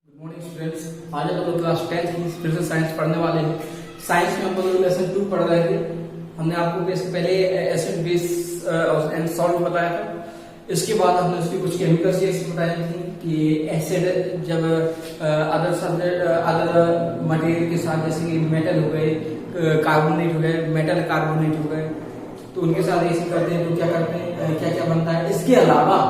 Good morning students. आज हम लोग क्लास 10 की फिर से साइंस पढ़ने वाले हैं। साइंस में हम लोग लेसन 2 पढ़ रहे थे। हमने आपको इसके पहले एसिड बेस एंड सॉल्ट बताया था। इसके बाद हमने उसकी कुछ केमिकल रिएक्शन बताई थी कि एसिड जब अदर मटेरियल के साथ, जैसे कि मेटल हो गए, कार्बोनेट हो गए, मेटल कार्बोनेट हो गए, तो उनके साथ रिएक्शन करते हैं तो क्या करते हैं, क्या क्या बनता है। इसके अलावा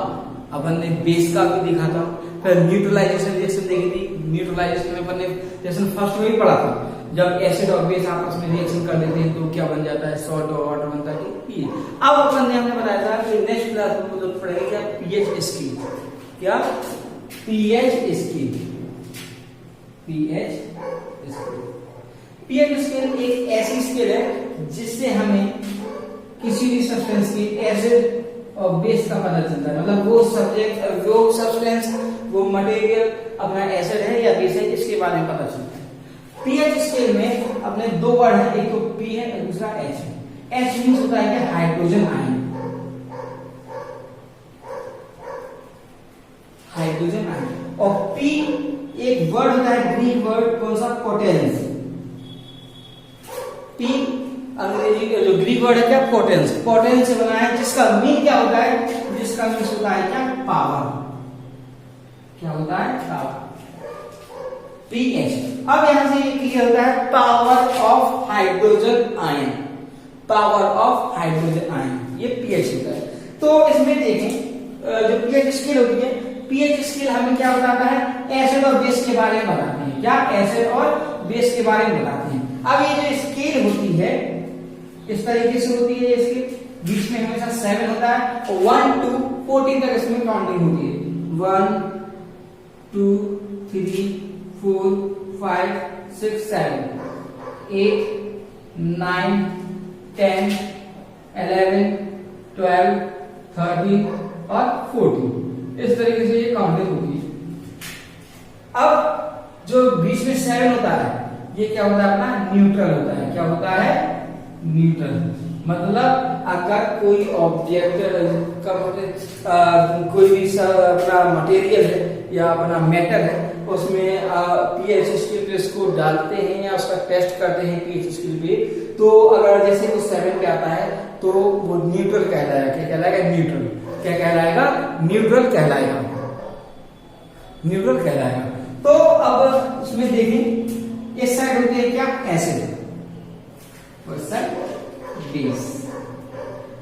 अब हमने बेस का भी देखा था, फिर न्यूट्रलाइजेशन रिएक्शन देखी थी। न्यूट्रलाइजेशन में अपन ने लेसन फर्स्ट में ही पढ़ा था, जब एसिड और बेस आपस में रिएक्शन कर देते हैं तो क्या बन जाता है, सॉल्ट और वाटर बनता है पीएच। अब अपन ने हमने बताया था कि नेक्स्ट क्लास में हम लोग पढ़ेंगे क्या, पीएच स्केल। क्या पीएच स्केल? पीएच स्केल एक ऐसी स्केल है जिससे हमें किसी भी सब्सटेंस की एसिड और बेस का पता चलता है। मतलब वो सब्सटेंस, वो मटेरियल अपना एसिड है या बेस है, इसके बारे में पता चलता है। पीएच स्केल में अपने 2 वर्ड है, एक तो पी है और दूसरा एच है। एच मींस होता है कि हाइड्रोजन आयन। Hydrogen ion. और पी एक वर्ड होता है, ग्रीक वर्ड, कौन सा? पोटेंस। पी अंग्रेजी का जो ग्रीक वर्ड है क्या? पोटेंस। पोटेंस से बना है, जिसका मीन क्या होता है? जिसका मीन होता है क्या? पावर। क्या होता है? पावर। पीएच। अब यहां से ये क्लियर होता है, power of hydrogen ion. Power of hydrogen ion, ये पीएच होता है। तो इसमें देखें, जो पीएच स्केल होती है, पीएच स्केल हमें क्या बताता है? एसिड और बेस के बारे में बताते हैं। क्या? एसिड और बेस के बारे में बताते हैं। अब ये जो स्केल होती है इस तरीके से होती है। इसके बीच में हमेशा 7 होता है और 1 to 14 तक इसमें काउंटिंग होती है। 1 2 3 4 5 6 7 8 9 10 11 12 13 और 14, इस तरीके से ये काउंटिंग होती है। अब जो बीच में 7 होता है, ये क्या होता है? अपना न्यूट्रल होता है। क्या होता है? न्यूट्रल। मतलब अगर कोई ऑब्जेक्ट कोई भी अपना मटेरियल है या अपना मेटल है, उसमें पीएच स्केल पे इसको डालते हैं या उसका टेस्ट करते हैं पीएच स्केल पे, तो अगर जैसे वो 7 पे आता है तो वो न्यूट्रल कहलाएगा। क्या कहलाएगा? न्यूट्रल। क्या कहलाएगा? न्यूट्रल कहलाएगा। न्यूट्रल कहलाएगा। तो अब इसमें देखें, इस साइड होती है क्या? Acid, base.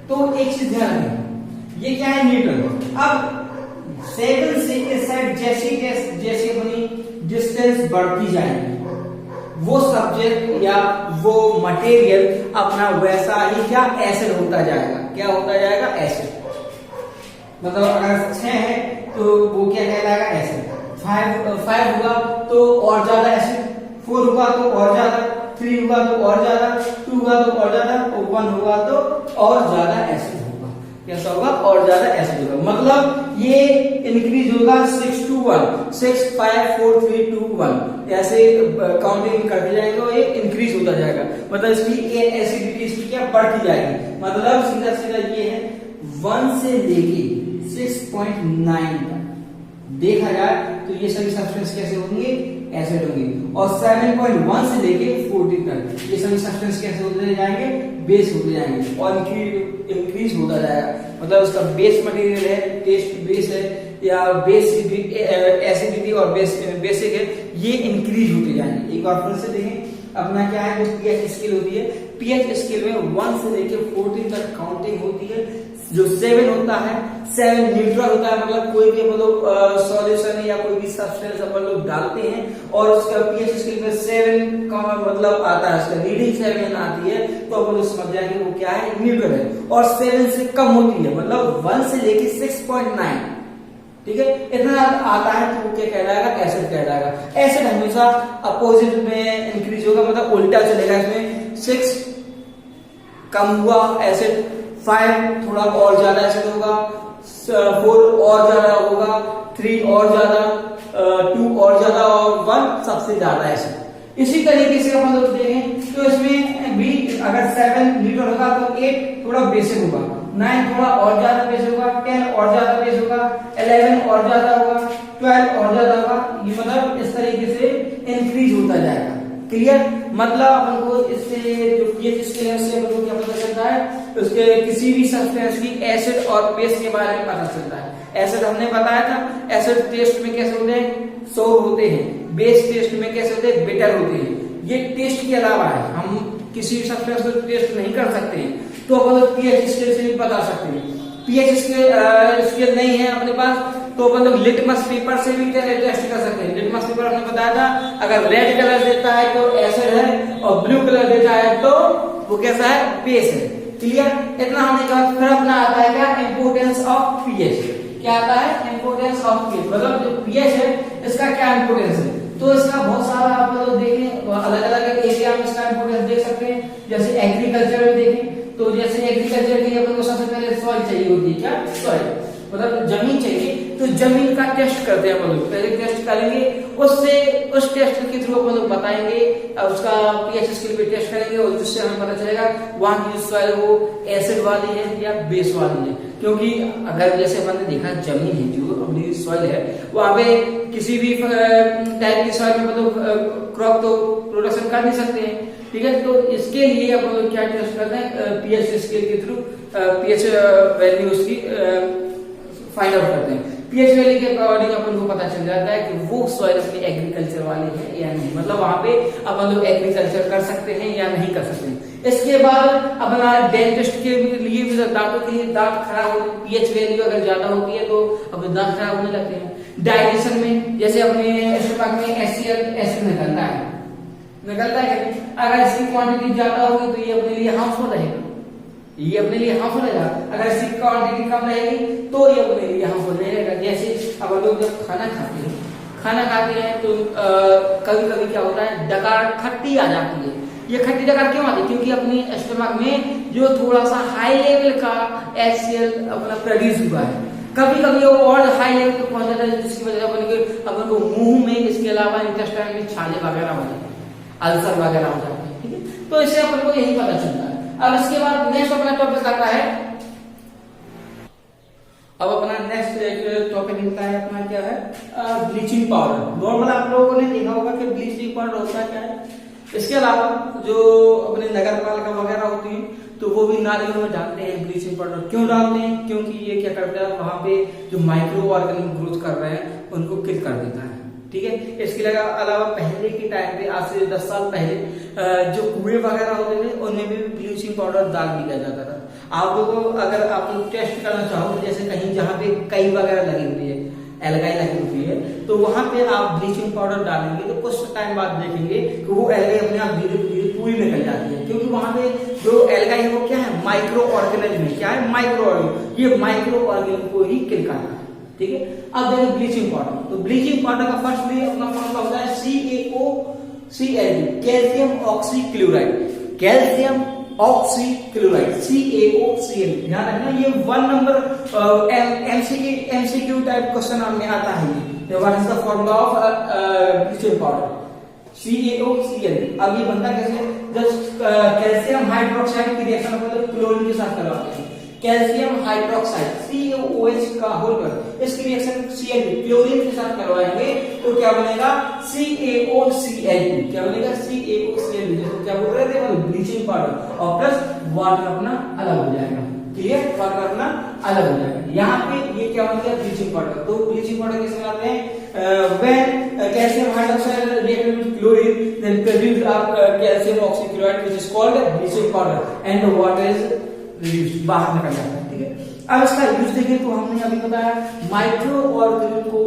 तो एक चीज ध्यान रखें, ये क्या है? न्यूट्रल। अब 7 से इस साइड जैसे अपनी डिस्टेंस बढ़ती जाएगी, वो सब्जेक्ट या वो मटेरियल अपना वैसा ही क्या? एसिड होता जाएगा। क्या होता जाएगा? एसिड। मतलब अगर 6 है तो वो क्या कहलाएगा? एसिड। 5 हुआ तो और ज्यादा एसिड, 4 हुआ तो और ज्यादा, 3 हुआ तो और ज्यादा, 2 हुआ तो और ज्यादा, और 1 हुआ तो और ज्यादा एसिड होगा। कैसा होगा? और ज्यादा एसिड होगा। मतलब ये इंक्रीज होगा 6 to 1, 6 5 4 3 2 1, ऐसे काउंटिंग करते जाएंगे और ये इंक्रीज होता जाएगा। मतलब इसकी एसिडिटी इसकी क्या? बढ़ती जाएगी। मतलब सीधा सीधा ये है 1 से लेके 6.9 तक देखा जाए तो ये सभी सब्सटेंस कैसे होंगे? एसिड होंगे। और 7.1 से लेके 14 तक ये सभी सब्सटेंस कैसे होते जाएंगे? बेस होते जाएंगे और इंक्रीज होता जाएगा। मतलब उसका बेस मटेरियल है, टेस्ट बेस है या बेस एसिडिटी और बेसिक है, ये इंक्रीज होते जाएंगे। एक बार फिर से देखें, अपना क्या है? जो पीएच स्केल होती है, पीएच स्केल में 1 से लेके 14 तक काउंटिंग होती है। जो 7 होता है, 7 न्यूट्रल होता है। मतलब कोई भी हम लोग सॉल्यूशन या कोई भी सब्सटेंस हम लोग डालते हैं और उसका पीएच स्केल में 7 का मतलब आता है, उसका रीडिंग 7 आती है, तो अपन समझ जाएंगे वो क्या है? न्यूट्रल है। और 7 से कम होती है, मतलब 1 से लेके 6.9, ठीक है, इतना आता है तो वो क्या कहलाएगा? एसिड कहलाएगा। एसिड हमेशा अपोजिट में इंक्रीज होगा, मतलब उल्टा चलेगा। इसमें 6 कम हुआ एसिड, 5 थोड़ा और ज्यादा एसिड होगा, 4 और ज्यादा होगा, 3 और ज्यादा, 2 और ज्यादा और 1 सबसे ज्यादा एसिड। इसी तरीके से हम लोग देखें तो इसमें भी अगर 7 न्यूट्रल होगा तो 8 थोड़ा बेसिक होगा, 9 थोड़ा और ज्यादा बेस होगा, 10 और ज्यादा बेस होगा, 11 और ज्यादा होगा, 12 और ज्यादा होगा। ये मतलब इस क्लियर, मतलब अपन को इससे जो पीएच स्केल है उससे अपन को क्या पता चलता है, उसके किसी भी सब्सटेंस की एसिड और बेस के बारे में पता चलता है। एसिड हमने बताया था, एसिड टेस्ट में कैसे होते हैं, सोर होते हैं, बेस टेस्ट में कैसे होते हैं, बिटर होते हैं। ये टेस्ट के अलावा है, हम किसी भी सब्सटेंस को टेस्ट नहीं कर सकते हैं, तो अपन लोग पीएच स्केल से भी बता सकते हैं। पीएच स्केल नहीं है अपने पास तो अपन लोग लिटमस पेपर से भी टेस्ट कर सकते हैं। लिटमस पेपर हमने बताया था, अगर रेड कलर देता है तो एसिड है और ब्लू कलर देता है तो वो कैसा है, बेस है। क्लियर, इतना होने के बाद फिर अपना आता है क्या, इंपोर्टेंस ऑफ पीएच। क्या आता है, इंपोर्टेंस ऑफ पीएच, मतलब जो पीएच है इसका क्या इंपोर्टेंस है। तो इसका बहुत सारा आप लोग देखें, अलग अलग एरिया में इसका इंपोर्टेंस देख सकते हैं। जैसे एग्रीकल्चर में देखें तो जैसे एग्रीकल्चर के लिए अपन को सबसे पहले सॉइल चाहिए होती है, क्या सॉइल, मतलब जमीन चाहिए। तो जमीन का टेस्ट करते हैं हम लोग, पहले टेस्ट करेंगे, उससे उस टेस्ट के थ्रू हम लोग बताएंगे, उसका पीएच स्केल पे टेस्ट करेंगे और जिससे हमें पता चलेगा वहां की जो सॉइल वो एसिड वाली है या बेस वाली है। क्योंकि अगर जैसे हमने देखा जमीन है जो अपनी सॉइल है, वहां पे किसी भी टाइप की सॉइल में मतलब क्रॉप तो प्रोडक्शन कर नहीं सकते हैं, ठीक है। तो इसके लिए अपन लोग क्या टेस्ट करते हैं, पीएच स्केल के थ्रू पीएच वैल्यू उसकी फाइंड आउट करते हैं। पीएच वैल्यू के अकॉर्डिंग अपन को पता चल जाता है कि वो सॉइल अपनी एग्रीकल्चर वाली है या नहीं, मतलब वहां पे अपन लोग एग्रीकल्चर कर सकते हैं या नहीं कर सकते हैं। इसके बाद अपना डेंटिस्ट के लिए भी दांतों के लिए दांत खराब हो, पीएच वैल्यू अगर ज्यादा होती है तो अपने दांत खराब होने लगते हैं। डाइजेशन में जैसे अपने स्टमक में एसिड निकलता है, अगर इसकी क्वांटिटी ज्यादा होगी तो ये अपने लिए हार्मफुल रहेगा, ये अपने लिए हार्मफुल रहेगा। अगर इसकी क्वांटिटी कम रहेगी तो ये अपने लिए हार्मफुल नहीं रहेगा। जैसे अब लोग जब खाना खाते हैं तो कभी कभी क्या होता है, डकार खट्टी आ जाती है। ये खट्टी डकार क्यों आती है, क्योंकि अपनी स्टमक में जो थोड़ा सा हाई लेवल का HCl अपना प्रोड्यूस हुआ है, कभी कभी वो और हाई लेवल पे पहुंच जाता है, जिसकी वजह से अपन को मुंह में, इसके अलावा इंटेस्टाइन में छाले वगैरह हो जाते हैं, अल्सर वगैरह हो जाते हैं, ठीक है। तो इससे अपन को यही पता चलता है। अब इसके बाद नेक्स्ट अपना टॉपिक आता है, अब अपना नेक्स्ट टॉपिक मिलता है अपना क्या है, ब्लीचिंग पाउडर। नॉर्मल आप लोगों ने देखा होगा कि ब्लीचिंग पाउडर होता है क्या है। इसके अलावा जो अपने नगर पालिका वगैरह होती है तो वो भी नालियों में डालते हैं ब्लीचिंग पाउडर। क्यों डालते हैं, क्योंकि ये क्या करता है, वहां पे जो माइक्रो ऑर्गेनिज्म ग्रोथ कर रहे हैं उनको किल कर देता है, ठीक है। इसके अलावा पहले के टाइम पे, आज से 10 साल पहले जो कुएं वगैरह होते थे उनमें भी ब्लीचिंग पाउडर डाल दिया जाता था। आप लोगों को अगर आप लोग टेस्ट करना चाहो, जैसे कहीं जहाँ पे कई वगैरह लगी हुई है, एल्गाई लगी हुई है, तो वहां पे आप ब्लीचिंग पाउडर डालेंगे तो कुछ टाइम बाद देखेंगे कि वो एल्गाई अपने आप धीरे धीरे पूरी निकल जाती है। क्योंकि वहां पे जो एल्गाई है वो क्या है, माइक्रो ऑर्गेनिज्म है। क्या है, माइक्रो ऑर्गेनिज्म। ये माइक्रो ऑर्गेनिज्म को ही किल करता है, ठीक है। अब देखिए ब्लीचिंग पाउडर, तो ब्लीचिंग पाउडर का फर्स्ट भी अपना फॉर्मूला होता है CaOCl, calcium oxychloride, calcium oxychloride, CaOCl। ध्यान रखना, ये 1 नंबर MCQ टाइप क्वेश्चन में आता है। What is the formula of bleaching powder, CaOCl। अब ये बनता कैसे, जस्ट कैल्शियम हाइड्रोक्साइड की रिएक्शन मतलब क्लोरीन के साथ करवाते हैं, कैल्शियम हाइड्रोक्साइड CaOH का होल कर, इसकी रिएक्शन Cl क्लोरीन के साथ करवाएंगे तो क्या बनेगा, CaOCl। क्या बनेगा, CaOCl। जिसको क्या बोल रहे थे, मतलब ब्लीचिंग पाउडर, और प्लस वाटर अपना अलग हो जाएगा। क्लियर, वाटर अपना अलग हो जाएगा। यहाँ पे ये क्या बन गया, ब्लीचिंग पाउडर। तो ब्लीचिंग पाउडर किसमें आते हैं, when calcium hydroxide reacted with chlorine then produce calcium oxychloride which is called bleaching powder and the water is reduced, बाहर निकल जाता है, ठीक है। अब इसका यूज देखें तो हमने अभी बताया माइक्रो ऑर्गेनिज्म को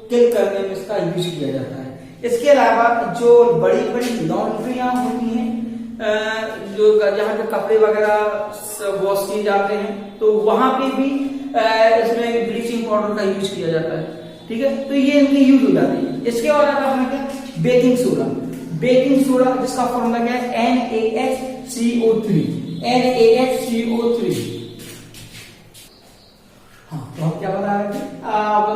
किल करने में इसका यूज किया जाता है। इसके अलावा जो बड़ी बड़ी लॉन्ड्रियां होती हैं, जो जहाँ पे कपड़े वगैरह वॉश किए जाते हैं, तो वहां पे भी इसमें ब्लीचिंग पाउडर का यूज किया जाता है, ठीक है। तो ये इनके यूज हो जाते हैं। इसके बाद आता है क्या, बेकिंग सोडा। बेकिंग सोडा जिसका फॉर्मूला क्या है, NaHCO3, NaHCO3। हाँ, तो हम क्या बता रहे थे,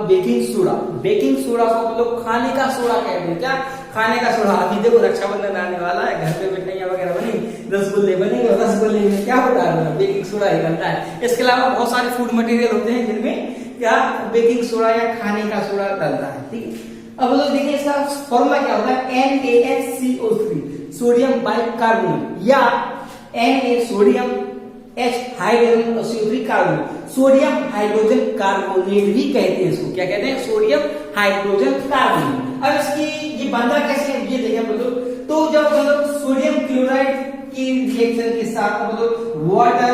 बेकिंग सोडा। बेकिंग सोडा को हम लोग खाने का सोडा कहते हैं। क्या, खाने का सोडा। अभी देखो रक्षाबंधन आने वाला है, घर पे मिठाइयां वगैरह बनेंगी, रसगुल्ले बनेंगे, रसगुल्ले में क्या बता रहे हैं, बेकिंग सोडा ही बनता है। इसके अलावा बहुत सारे फूड मटेरियल होते हैं जिनमें क्या बेकिंग सोडा या खाने का सोडा डलता है, ठीक है। अब लोग देखिए इसका फॉर्मूला क्या होता है, NaHCO3। सोडियम बाइकार्बोनेट, या Na सोडियम, H हाइड्रोजन और CO3 carbonate, sodium hydrogen carbonate भी कहते हैं इसको। क्या कहते हैं? Sodium hydrogen carbonate. अब इसकी ये बनता कैसे है ये देखें मतलब, तो जब मतलब सोडियम क्लोराइड की रिएक्शन के साथ मतलब वाटर,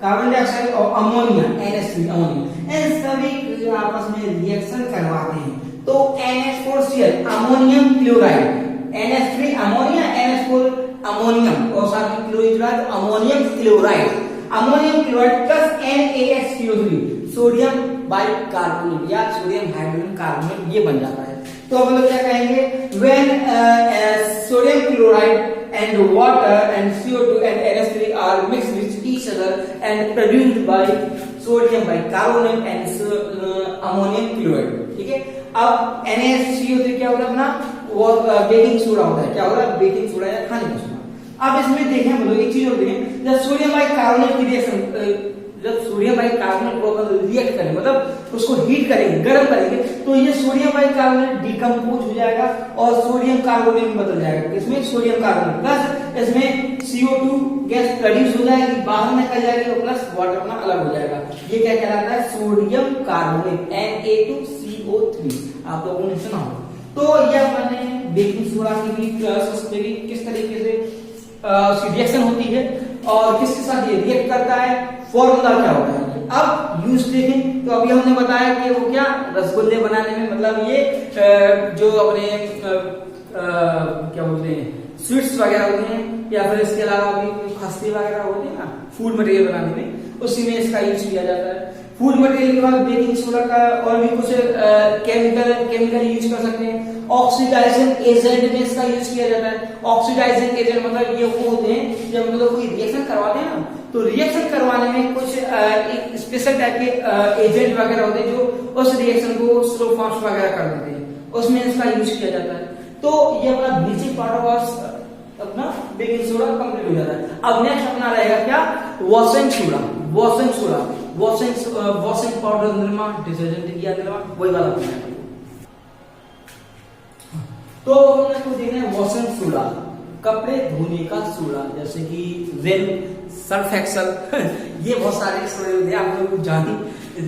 कार्बन डाइऑक्साइड और अमोनिया NH3 अमोनिया, इन सभी आपस में रिएक्शन करवाते हैं तो NH4Cl ammonium chloride, NH3 ammonia, NH4 ammonium और साथ में chlorine ammonium chloride, ammonium chloride plus NaHCO3 sodium bicarbonate या सोडियम हाइड्रोजन कार्बोनेट, ये बन जाता है। तो हम लोग क्या कहेंगे? When sodium chloride and water and CO2 and NH3 are mixed with each other and produced by sodium bicarbonate and ammonium chloride, ठीक है। अब NaCO3 क्या होता है अपना? वो बेकिंग सोडा होता है। क्या होता है? बेकिंग सोडा या खाने का सोडा। अब इसमें देखें हम लोग एक चीज और देखें, जब सोडियम बाइकार्बोनेट की रिएक्शन, जब सोडियम बाइकार्बोनेट को रिएक्ट करें मतलब उसको हीट करेंगे, गर्म करेंगे, तो ये सोडियम बाइकार्बोनेट डिकम्पोज हो जाएगा और सोडियम कार्बोनेट में बदल जाएगा। इसमें सोडियम कार्बोनेट प्लस इसमें CO2 गैस प्रोड्यूस हो जाएगी, बाहर निकल जाएगी और प्लस वाटर अपना अलग हो जाएगा। ये क्या कहलाता है? Sodium carbonate Na2CO3। आप लोगों ने सुना हो। तो ये अपने बेकिंग सोडा की भी किस तरीके से रिएक्शन होती है और किसके साथ ये रिएक्ट करता है, फॉर्मूला क्या होता है। अब यूज देखें तो अभी हमने बताया कि वो क्या रसगुल्ले बनाने में मतलब ये जो अपने क्या बोलते हैं स्वीट्स वगैरह होते हैं या फिर इसके अलावा भी खस्ते वगैरह होते हैं ना फूड मटेरियल बनाने में, उसी में इसका यूज किया जाता है। फूड मटेरियल के बाद बेकिंग सोडा का और भी कुछ केमिकल यूज कर सकते हैं। ऑक्सीडाइजिंग एजेंट में इसका यूज किया जाता है। ऑक्सीडाइजिंग एजेंट मतलब ये वो होते हैं जब मतलब कोई रिएक्शन करवाते हैं ना, तो रिएक्शन करवाने में कुछ एक स्पेशल टाइप के एजेंट वगैरह होते हैं जो उस रिएक्शन को स्लो फास्ट वगैरह कर देते हैं, उसमें इसका यूज किया जाता है। तो ये अपना ब्लीचिंग पाउडर वॉश अपना बेकिंग सोडा कंप्लीट हो जाता है। अब नेक्स्ट अपना रहेगा क्या? Washing soda. Washing soda, washing powder Nirma, detergent किया निर्मा, वही वाला अपना है। तो हमने को देखना है वॉशिंग सोडा, कपड़े धोने का सोडा, जैसे कि विम, सर्फ एक्सल ये बहुत सारे सोडे होते हैं, आप लोग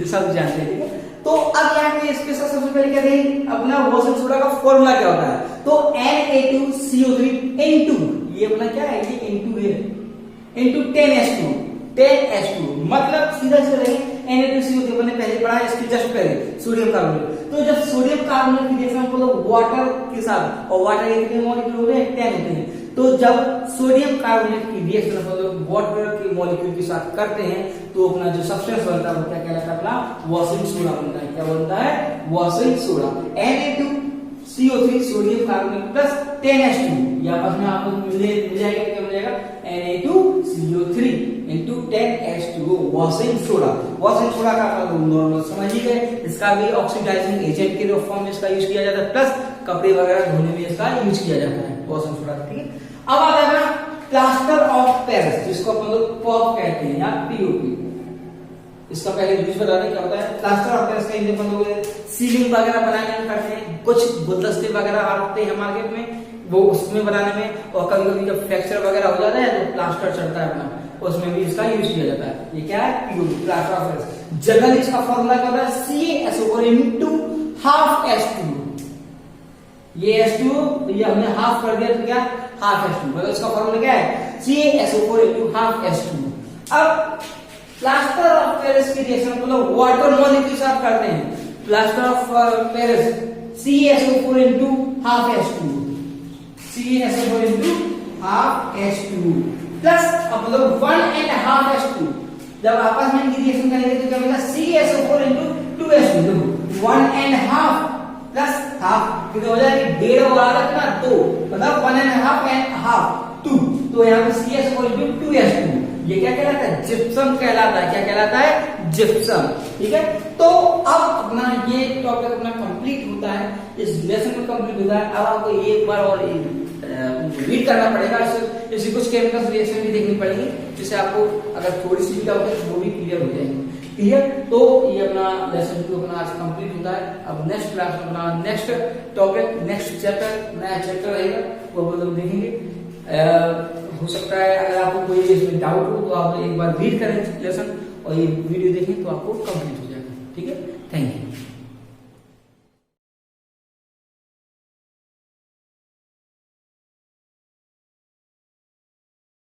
सब जानते हैं, ठीक है। तो अब यहाँ पे इसके साथ सबसे पहले क्या देखें अपना वॉशिंग सोडा का फॉर्मूला क्या होता है। तो Na2CO3 N2, ये अपना क्या है? ये N2 है into 10H2 मतलब सीधा से रहे Na2CO3 अपने पहले पढ़ा है, इसकी जस्ट पहले सोडियम कार्बोनेट। तो जब सोडियम कार्बोनेट की रिएक्शन को लोग वाटर के साथ, और वाटर के कितने मॉलिक्यूल होते हैं? 10 होते हैं। तो जब सोडियम कार्बोनेट की रिएक्शन मतलब वाटर के मॉलिक्यूल के साथ करते हैं तो अपना जो सब्सटेंस बनता है वो क्या कहलाता है? अपना वॉशिंग सोडा बनता है। क्या बनता है? Washing soda. Na2CO3 sodium carbonate plus 10H2, या आपस में आपको मिल जाएगा, क्या मिल जाएगा? Na2CO3 into 10H2O washing soda. Washing soda का आप नॉर्मल समझ ही गए, इसका भी ऑक्सीडाइजिंग एजेंट के फॉर्म में इसका यूज किया जाता है, प्लस कपड़े वगैरह धोने में इसका यूज किया जाता है वॉशिंग सोडा, ठीक है। अब आता है प्लास्टर ऑफ पेरिस, जिसको अपन लोग पॉप कहते हैं या POP। इसका पहले यूज बता दें क्या होता है। प्लास्टर ऑफ पेरिस का यूज अपन लोग सीलिंग वगैरह बनाने में करते हैं, कुछ गुलदस्ते वगैरह आते हैं मार्केट में, वो उसमें बनाने में, और कभी कभी जब फ्रैक्चर वगैरह हो जाता है तो प्लास्टर चढ़ता है अपना, उसमें भी इसका यूज किया जाता है। ये क्या है? POP, plaster of Paris. General इसका फॉर्मूला क्या होता है? CaSO4 into half H2। ये H2 ये हमने हाफ कर दिया तो क्या? हाफ H2, मतलब इसका फॉर्मूला क्या है? CaSO4 into half H2। अब प्लास्टर ऑफ पेरिस की रिएक्शन को लोग वाटर मॉलिक्यूल के साथ करते हैं। Plaster of Paris CaSO4 into half H2, CaSO4 into half H2 plus अब मतलब 1.5 H2। जब आपस में इनकी रिएक्शन करेंगे तो क्या मिलेगा? CaSO4 into 2H2। देखो 1.5 प्लस हाफ कितना हो जाएगा? 1.5 और आधा कितना? 2, मतलब 1.5 and half 2। तो यहाँ पे CaSO4 into 2H2, ये क्या कहलाता है? जिप्सम कहलाता है। क्या कहलाता है? जिप्सम, ठीक है। तो अब अपना ये टॉपिक अपना कंप्लीट होता है, इस लेसन में कंप्लीट होता है। अब आपको एक बार और रीड करना पड़ेगा, इससे कुछ केमिकल रिएक्शन भी देखनी पड़ेगी, जिससे आपको अगर थोड़ी सी डाउट है तो वो भी क्लियर हो जाएंगे, क्लियर। तो ये अपना लेसन 2 अपना आज कंप्लीट होता है। अब नेक्स्ट क्लास में अपना नेक्स्ट टॉपिक, नेक्स्ट चैप्टर, नया चैप्टर रहेगा, वो हम लोग देखेंगे। हो सकता है अगर आपको कोई इसमें डाउट हो तो आप एक बार रीड करें लेसन और ये वीडियो देखें तो आपको कंप्लीट हो जाएगा। ठीक है, थैंक यू।